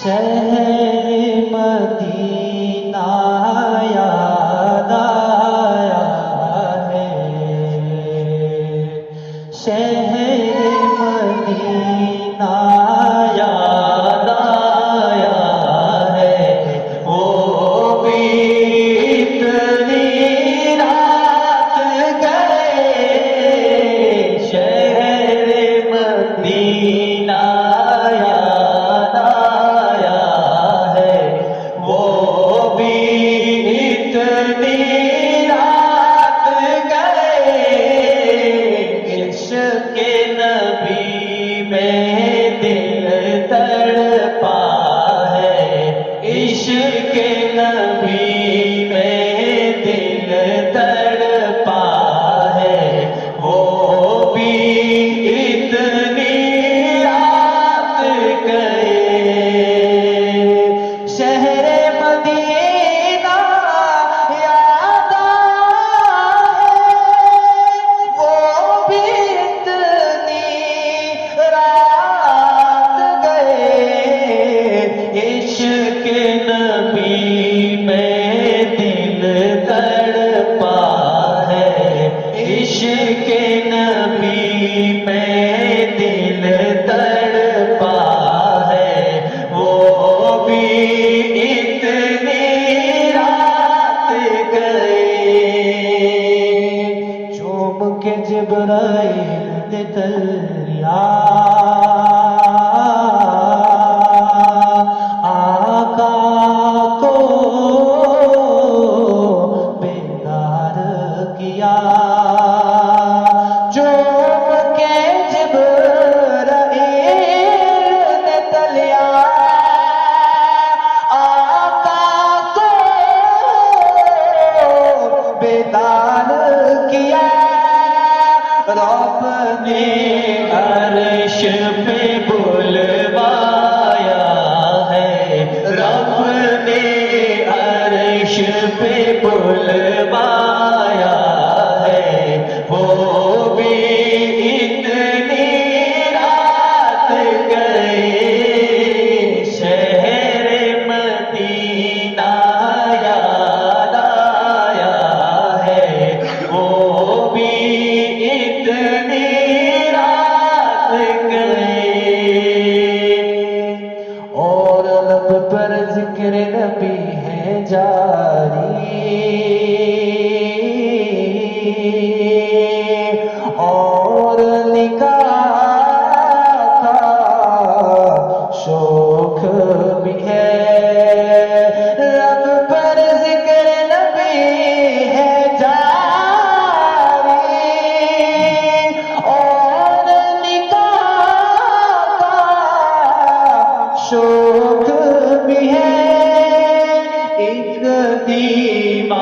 شہر مدینہ یاد آیا ہے، شہر مدینہ یاد آیا ہے، وہ بھی اتنی رات گئے، شہر مدینہ یاد آیا ہے، وہ بھی اتنی رات گئے، عشق نبی میں دل تڑپا ہے، عشق نبی میں دل تڑپا ہے، وہ بھی اتنی رات گئے، شہر مدینہ یاد آیا ہے، وہ بھی اتنی رات گئے، عشق نبی میں دل تڑپا ہے، عشق نبی میں دل تڑپا ہے، وہ بھی اتنی رات گئے، چوم کے جبرائیل نے تلیا آقا کو بیدار کیا، چوم کے جبرائیل نے تلیا آقا کو بیدار کیا، رب نے عرش پہ بلوایا ہے، رب نے عرش پہ بلوایا ہے، وہ بھی اتنی رات گئے، شہر مدینہ یاد آیا ہے، وہ بھی اتنی رات گئے، اور لب پر ذکر نبی ہے جاری، اور نکاح کا شوق بھی ہے، لب پر ذکر نبی ہے جاری، اور نکاح کا شوق بھی ہے، ایک دیم